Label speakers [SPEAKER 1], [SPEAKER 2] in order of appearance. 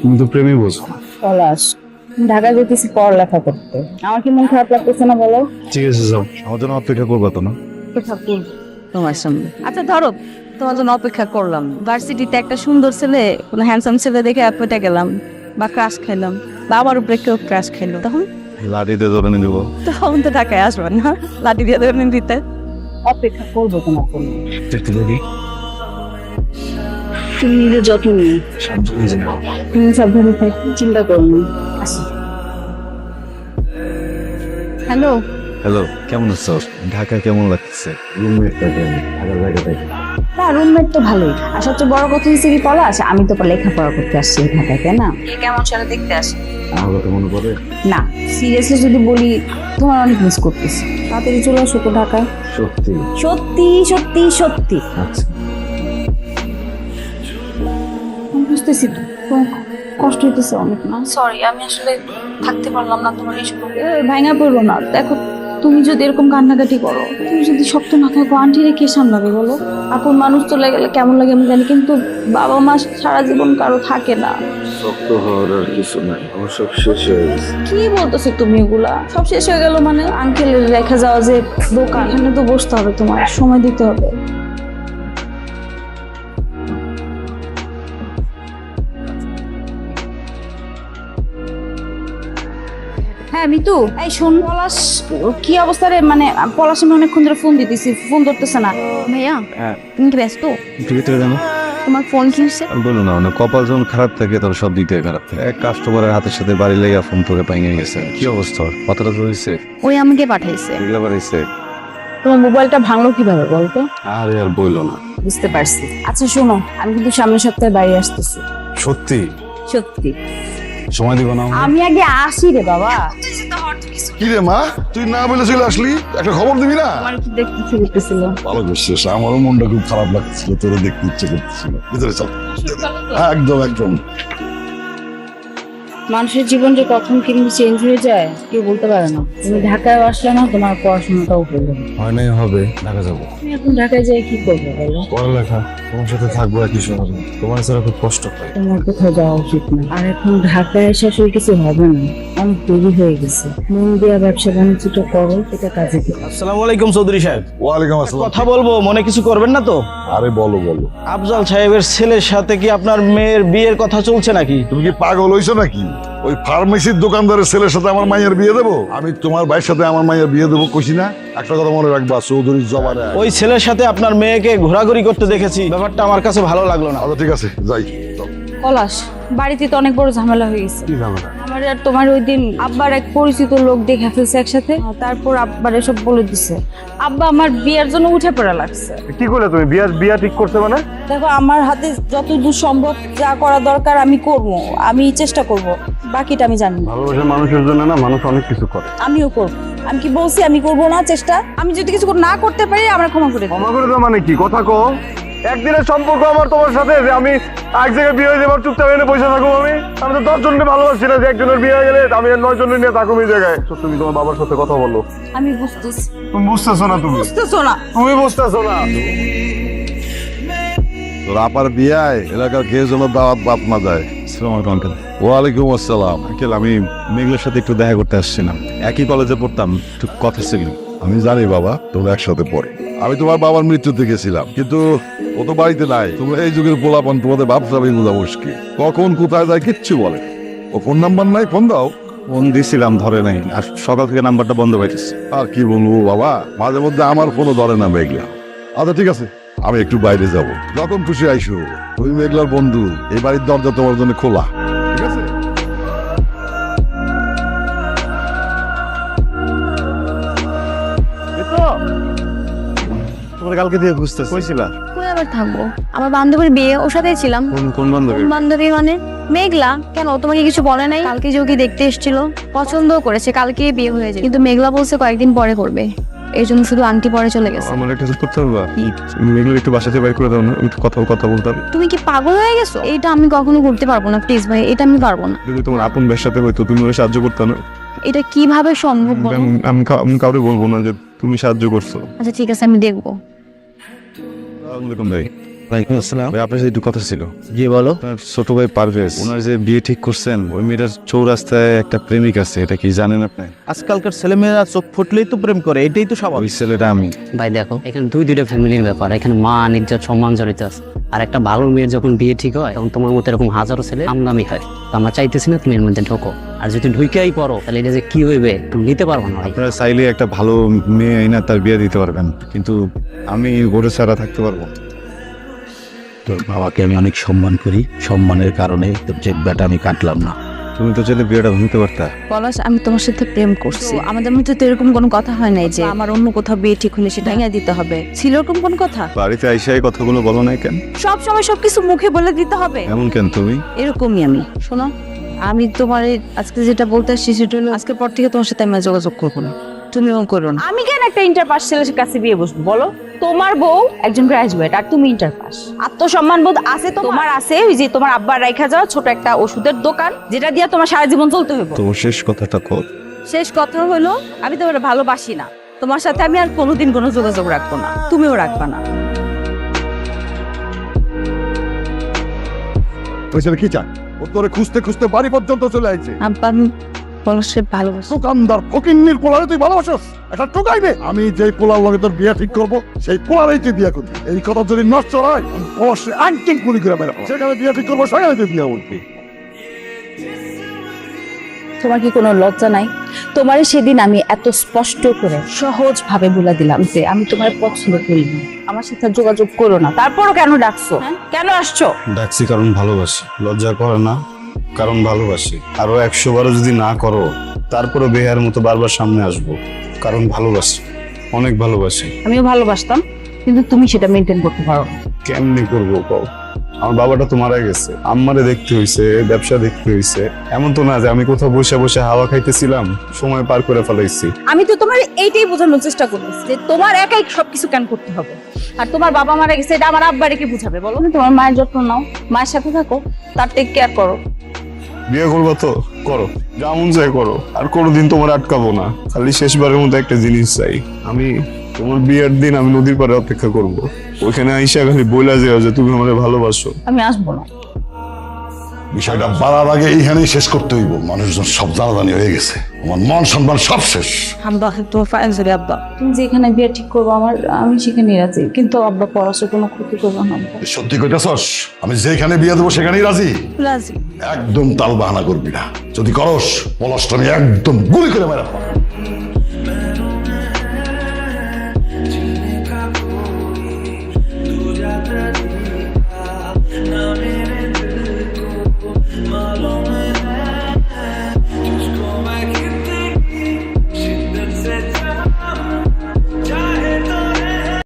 [SPEAKER 1] তুমি তো প্রেমই বোঝো না।
[SPEAKER 2] পলাশ, ঢাকা যেতেছি পড়ালেখা করতে, আমার কি মন খারাপ লাগতেছে না বলো?
[SPEAKER 1] ঠিক আছে যাও, আমার জন্য অপেক্ষা করবা তো না?
[SPEAKER 2] ঠাকুর তোমার সামনে। আচ্ছা ধরো, তোমার জন্য অপেক্ষা করলাম, ভার্সিটিতে একটা সুন্দর ছেলে, কোনো হ্যান্ডসাম ছেলে দেখে পেটে গেলাম বা ক্রাশ খাইলাম, বা আমার উপরে কেউ ক্রাশ খাইলো, তখন
[SPEAKER 1] লাঠি দিয়ে ধরে নিয়ে দেবো।
[SPEAKER 2] তখন তো ঢাকায় আসবেন না, লাঠি দিয়ে ধরে দিতে। অপেক্ষা করবো তোমার জন্য।
[SPEAKER 1] দেখতে দেখি
[SPEAKER 2] তুমি নিজের যত্ন নিও,
[SPEAKER 1] সাবধানে যাও।
[SPEAKER 2] তুমি সাবধানে থাকি, চিন্তা করো না। আসি। হ্যালো,
[SPEAKER 1] হ্যালো, কেমন আছো? ঢাকা কেমন লাগছে? রুমমেটটা কেমন? ঢাকার বাইরে থেকে
[SPEAKER 2] না রুমমেট তো ভালোই, আর সবচেয়ে বড় কথা হচ্ছে কি পলাশ, আমি তো লেখাপড়া করতে আসছি ঢাকায়, তাই না? কেমন সেটা দেখতে আসি।
[SPEAKER 1] আমার কথা মনে পড়ে?
[SPEAKER 2] না সিরিয়াসলি যদি বলি, তোমার অনেক মিস করতেছি। তাড়াতাড়ি চলে আসো তো ঢাকায়।
[SPEAKER 1] সত্যি?
[SPEAKER 2] সত্যি সত্যি সত্যি।
[SPEAKER 1] আচ্ছা,
[SPEAKER 2] আমি বুঝতেছি তো, তোমার কষ্ট হইতেছে অনেক না? সরি, আমি আসলে থাকতে পারলাম না তোমার এই ভাঙা পড়বো না। দেখো, তুমি যদি এরকম কান্নাকাটি করো, তুমি যদি শক্ত না থাকো, আন্টিরে কে সামলাবে বলো? আপন মানুষ চলে গেলে কেমন লাগে আমি জানি, কিন্তু বাবা মা সারা জীবন কারো থাকে না।
[SPEAKER 1] শক্ত হওয়ার আর কিছু নাই, আমার সব শেষ হয়ে গেছে।
[SPEAKER 2] কি বলতেছো তুমি এগুলা? সব শেষ হয়ে গেল মানে? আঙ্কেলের রেখে যাওয়া যে দোকান, এখানে তো বসতে হবে, তোমার সময় দিতে হবে। হ্যাঁ মিতু, এই শোন, পলাশ কি অবস্থা রে? মানে পলাশ আমি অনেকক্ষণ ধরে ফোন দিতেছি, ফোন ধরতেছে না। ভাইয়া,
[SPEAKER 1] হ্যাঁ,
[SPEAKER 2] তুমি কি ব্যস্ত?
[SPEAKER 1] একটু ভিতরে জানো?
[SPEAKER 2] তোমার ফোন কি হচ্ছে?
[SPEAKER 1] বলো না, মানে কপাল যখন খারাপ থাকে তখন সব দিকে খারাপ থাকে। এক কাস্টমারের হাতের সাথে বাড়ি লেগে ফোন করে পাইয়ে গেছে। কি অবস্থা? কতটা তো হয়েছে?
[SPEAKER 2] ওই আমাকে পাঠাইছে।
[SPEAKER 1] এগুলা বাড়াইছে?
[SPEAKER 2] তোমার মোবাইলটা ভাঙলো কিভাবে বলতো?
[SPEAKER 1] আরে আর বইলো না।
[SPEAKER 2] বুঝতে পারছি। আচ্ছা শোনো, আমি কিন্তু সামনের সপ্তাহে বাড়ি আসতেছি।
[SPEAKER 1] সত্যি?
[SPEAKER 2] সত্যি।
[SPEAKER 1] সময় দিব না?
[SPEAKER 2] আমি আগে আসি রে বাবা।
[SPEAKER 3] কি রে মা, তুই না বলে চলে আসলি? একটা খবর দিবি না?
[SPEAKER 2] আমার কি দেখতে ইচ্ছে করতেছিল।
[SPEAKER 3] ভালো করছিস, আমারও মনটা খুব খারাপ লাগছিল, তোরা দেখতে ইচ্ছে করতেছিল। ভিতরে চল। হ্যাঁ, একদম একদম।
[SPEAKER 2] মানুষের জীবন যে কখন কিন্তু চেঞ্জ হয়ে যায় কেউ বলতে পারে না। তুমি ঢাকায় আসলে না, তোমার পড়াশোনাটাও করবে।
[SPEAKER 1] হয় নাই হবে, ঢাকা যাবো।
[SPEAKER 2] তুমি এখন ঢাকায় যাই কি করবে বলো?
[SPEAKER 1] পড়ালেখা, তোমার সাথে থাকবো একই শহরে। তোমার ছাড়া খুব কষ্ট পাই।
[SPEAKER 2] তোমার কোথাও যাওয়া উচিত না। আর এখন ঢাকায় এসে আসলে কিছু হবে না, অনেক দেরি হয়ে গেছে। মন দেওয়া ব্যবসা বাণিজ্যটা করো, এটা কাজে দেবে।
[SPEAKER 4] আসসালামু আলাইকুম চৌধুরী সাহেব।
[SPEAKER 3] ওয়ালাইকুম আসসালাম।
[SPEAKER 4] কথা বলবো, মনে কিছু করবেন না তো?
[SPEAKER 3] আরে বলো বলো।
[SPEAKER 4] আফজাল সাহেবের ছেলের সাথে কি আপনার মেয়ের বিয়ের কথা চলছে নাকি?
[SPEAKER 3] তুমি কি পাগল হইছো নাকি? ওই ফার্মেসির দোকানদারের ছেলের সাথে আমার মাইয়ের বিয়ে দেবো? আমি তোমার ভাইয়ের সাথে আমার মাইয়ের বিয়ে দেবো কইছি না? একটা কথা মনে রাখবা, চৌধুরী জবানে।
[SPEAKER 4] ওই ছেলের সাথে আপনার মেয়েকে ঘোরাঘুরি করতে দেখেছি, ব্যাপারটা আমার কাছে ভালো লাগলো না।
[SPEAKER 3] আচ্ছা ঠিক আছে, যাই।
[SPEAKER 2] পলাশ, বাড়িতে তো অনেক বড় ঝামেলা হয়ে গেছে।
[SPEAKER 1] কি ঝামেলা?
[SPEAKER 2] আমার আর তোমার ওই দিন আব্বার এক পরিচিত লোক দেখে ফেলছে একসাথে, তারপর আব্বার এসব বলে দিছে। আব্বা আমার বিয়ের জন্য উঠে পড়া লাগছে।
[SPEAKER 5] কি করলে তুমি? বিয়া ঠিক করছে মানে?
[SPEAKER 2] দেখো, আমার হাতে যতদূর সম্ভব যা করা দরকার আমি করব, আমি চেষ্টা করব, বাকিটা আমি জানি না।
[SPEAKER 5] ভালোবাসার মানুষের জন্য না মানুষ অনেক কিছু করে।
[SPEAKER 2] আমিও করব। আমি কি বলছি আমি করব না চেষ্টা? আমি যদি কিছু না করতে পারি আমার ক্ষমা করে দিও।
[SPEAKER 5] ক্ষমা করে দেওয়া মানে কি? কথা কো। একদিনের সম্পর্ক আমার তোমার সাথে, যে আমি এক জায়গায় বিয়ে হয়ে যাবার চুপচাপ এনে বসে থাকবো? আমি তো 10 জনকে ভালোবাসি না যে একজনের বিয়ে হয়ে গেলে আমি আর 9 জনের নিয়ে থাকুম এই জায়গায়। তো তুমি তোমার বাবার সাথে কথা বলো।
[SPEAKER 2] আমি বুঝতেছি।
[SPEAKER 5] তুমি বুঝতেছো না?
[SPEAKER 2] বুঝতেছো না?
[SPEAKER 5] তুমি বুঝতেছো না?
[SPEAKER 3] তোর আপার বিয়ায় এলাকার কে যেন দাওয়াত বাপ না যায়।
[SPEAKER 1] আসসালামু আলাইকুম আঙ্কেল।
[SPEAKER 3] ওয়ালাইকুম আসসালাম।
[SPEAKER 1] আঙ্কেল, আমি মেঘলার সাথে একটু দেখা করতে আসছিলাম। একই কলেজে পড়তাম, একটু কথা ছিল।
[SPEAKER 3] আমি জানি বাবা, তোমরা একসাথে পড়ে। আমি তোমার বাবার মৃত্যুতে গেছিলাম, কিন্তু ও তো বাড়িতে নাই। তোমরা এই যুগের পোলাপান, তোমাদের ব্যবসা বোঝা মুশকিল। কখন কোথায় যায় কিচ্ছু বলে। ও ফোন নাম্বার নাই, ফোন দাও।
[SPEAKER 1] ফোন দিছিলাম, ধরে নাই। আর সকাল থেকে নাম্বারটা বন্ধ পাইতেছে।
[SPEAKER 3] আর কি বলবো বাবা, মাঝে মধ্যে আমার ফোনও ধরে না মেঘলা। আচ্ছা ঠিক আছে, আমি একটু বাইরে যাব, যখন খুশি আইসো। তুমি মেঘলার বন্ধু, এই বাড়ির দরজা তোমার জন্য খোলা, ঠিক আছে?
[SPEAKER 1] তোমার কালকে দিয়ে খুঁজতেছি। কইছিলা?
[SPEAKER 6] কই আবার থাকবো? আমার বান্ধবীর বিয়ে, ওর সাথেই ছিলাম।
[SPEAKER 1] কোন বান্ধবী?
[SPEAKER 6] বান্ধবী মানে মেঘলা। কেন, তোমাকে কিছু বলে নাই? কালকে যে ওকে দেখতে এসেছিল, পছন্দও করেছে, কালকে বিয়ে হয়ে যায়, কিন্তু মেঘলা বলছে কয়েকদিন পরে করবে। এই জন্য শুধু আন্টি পরে চলে গেছে।
[SPEAKER 1] আমার একটা করতে হবে। মেঘলা একটু বাসাতে বাইর করে দাও না, একটু কথা বলতাম।
[SPEAKER 6] তুমি কি পাগল হয়ে গেছো? এইটা আমি কখনো করতে পারবো না, প্লিজ ভাই, এটা আমি পারবো না।
[SPEAKER 1] যদি তোমার আপন বেশ সাথে হইতো, তুমি ওরা সাহায্য করতে না।
[SPEAKER 6] এটা কিভাবে সম্ভব বলো?
[SPEAKER 1] আমি কাউরে বলবো না যে তুমি সাহায্য করছো।
[SPEAKER 6] আচ্ছা ঠিক আছে, আমি দেখবো।
[SPEAKER 1] আসসালামু আলাইকুম ভাই। ওয়ালাইকুম আসসালাম। ভাই আপনার সাথে একটু কথা ছিল।
[SPEAKER 4] জি বলো।
[SPEAKER 1] আপনার ছোট ভাই পারভেজ, ওনার যে বিয়ে ঠিক করছেন, ওই মেয়েটার চৌরাস্তায় একটা প্রেমিক আছে, এটা কি জানেন আপনি?
[SPEAKER 4] আজকালকার ছেলেমেয়েরা চোখ ফুটলেই তো প্রেম করে, এটাই তো
[SPEAKER 1] ওই
[SPEAKER 4] স্বাভাবিক।
[SPEAKER 1] ছেলেটা আমি।
[SPEAKER 7] ভাই দেখো, এখানে দুইটা ফ্যামিলির ব্যাপার, এখানে মান ইজ্জত সম্মান জড়িত আছে। আর একটা ভালো মেয়ের যখন বিয়ে ঠিক হয়, তখন তোমার মতো এরকম হাজারো ছেলে আমদামি হয়। তো আমরা চাইতেছি না তুমি এর মধ্যে ঢোকো, আর যদি ঢুকেই পড়ো তাহলে এটা যে কি হইবে তুমি নিতে পারবো না ভাই।
[SPEAKER 1] আপনারা চাইলে একটা ভালো মেয়ে আইনা তার বিয়ে দিতে পারবেন, কিন্তু আমি গরু ছাড়া থাকতে পারবো না।
[SPEAKER 8] তোর বাবাকে আমি অনেক সম্মান করি, সম্মানের কারণে তোর জেদবাটা আমি কাটলাম না।
[SPEAKER 1] তুমি তো চাইলে বিয়েটা ভাঙতে পারতা।
[SPEAKER 2] পলাশ, আমি তোমার সাথে প্রেম করছি, আমাদের মধ্যে তো এরকম কোনো কথা হয় নাই যে আমার অন্য কোথাও বিয়ে ঠিক হলে সেটা ভেঙে দিতে হবে। ছিল এরকম কোন কথা?
[SPEAKER 1] বাড়িতে আইসা এই কথাগুলো বলো নাই কেন?
[SPEAKER 2] সব সময় সবকিছু মুখে বলে দিতে হবে?
[SPEAKER 1] এমন কেন তুমি?
[SPEAKER 2] এরকমই আমি। শোনো, আমি তোমার আজকে যেটা বলতে আসছি সেটা হলো, আজকের পর থেকে তোমার সাথে আমি আর যোগাযোগ করবো না, তুমিও করো না। আমি কেন একটা ইন্টার পাস ছেলের কাছে বিয়ে বসবো বলো? তোমার বউ একজন গ্রাজুয়েট আর তুমি ইন্টার পাস। আত্মসম্মান বোধ আছে তোমার? আছে ওই যে তোমার আব্বার রাইখা যাওয়া ছোট একটা ওষুধের দোকান, যেটা দিয়ে তোমার সারা জীবন চলতে হবে।
[SPEAKER 1] তোমার শেষ কথাটা কর।
[SPEAKER 2] শেষ কথা হলো, আমি তোমার ভালোবাসি না, তোমার সাথে আমি আর কোনোদিন কোনো যোগাযোগ রাখবো না, তুমিও রাখবা না।
[SPEAKER 3] ওই ছেলে কি চায়? ও তোরে খুঁজতে খুঁজতে বাড়ি পর্যন্ত চলে আইছে।
[SPEAKER 2] আব্বা, আমি পলাশকে ভালোবাসি।
[SPEAKER 3] দোকানদার ফকিন্নির পোলারে তুই ভালোবাসস? এটা ঠকাইবে। আমি যেই পোলার লগে তোর বিয়ে ঠিক করবো, সেই পোলারেই তুই বিয়ে করবি। এই কথা যদি নষ্ট হয়, আমি অবশ্যই আংটিং গুলি করে বেরোবো। সেখানে বিয়ে ঠিক করবো, সেখানে তুই বিয়ে করবি।
[SPEAKER 2] তোমার কি কোনো লজ্জা নাই? তোমারে সেদিন আমি এত স্পষ্ট করে সহজ ভাবে বলে দিলাম যে আমি তোমার পছন্দ করি না, আমার সাথে যোগাযোগ করো না, তারপরও কেন ডাকছো? কেন আসছো?
[SPEAKER 1] ডাকছি কারণ ভালোবাসি। লজ্জা করে না, কারণ ভালোবাসি। আরো 100 বারও যদি না করো, তারপরে বেহার মতো বারবার সামনে আসবো, কারণ ভালোবাসি, অনেক ভালোবাসি।
[SPEAKER 2] আমিও ভালোবাসতাম, কিন্তু তুমি সেটা মেনটেন করতে পারো না।
[SPEAKER 1] কেমনি করবো কও? আমার বাবাটা তো মারা গেছে, আম্মারে দেখতে হইছে, ব্যবসা দেখতে হইছে। এমন তো না যে আমি কোথাও বসে বসে হাওয়া খাইতেছিলাম, সময় পার করে ফেলাইছি।
[SPEAKER 2] আমি তো তোমার এইটাই বোঝানোর চেষ্টা করতেছি যে তোমার একাই সবকিছু কেন করতে হবে। আর তোমার বাবা মারা গেছে, এটা আমার আব্বারে কি বুঝাবে বলো? তোমার মায়ের যত্ন নাও, মায়ের সাথে থাকো, তার টেক কেয়ার করো।
[SPEAKER 1] বিয়ে করবো তো করো, যেমন চাই করো, আর কোনোদিন তোমার আটকাবো না। খালি শেষবারের মতো একটা জিনিস চাই, আমি তোমার বিয়ের দিন আমি নদীর পাড়ে অপেক্ষা করব। ওইখানে আইসা খালি বইলা যেও যে তুমি আমাকে ভালোবাসো।
[SPEAKER 2] আমি আসবো না।
[SPEAKER 3] বিষয়টা বাড়ার আগে এইখানেই শেষ করতে হইব। মানুষজন সব জানাজানি হয়ে গেছে, আমার মান সম্মান সব শেষ।
[SPEAKER 2] আব্বা, তোমার ফাইন সরি আব্বা, তুমি যেখানে বিয়ে ঠিক করবো আমি সেখানে রাজি, কিন্তু আব্বা পড়াশোনা কোনো ক্ষতি করবো না। আব্বা
[SPEAKER 3] সত্যি কইতাছস? আমি যেখানে বিয়ে দেবো সেখানেই রাজি।
[SPEAKER 2] রাজি।
[SPEAKER 3] একদম তাল বাহানা করবি না, যদি করস পলাশটা আমি একদম গুলি করে মেরে ফেলবো।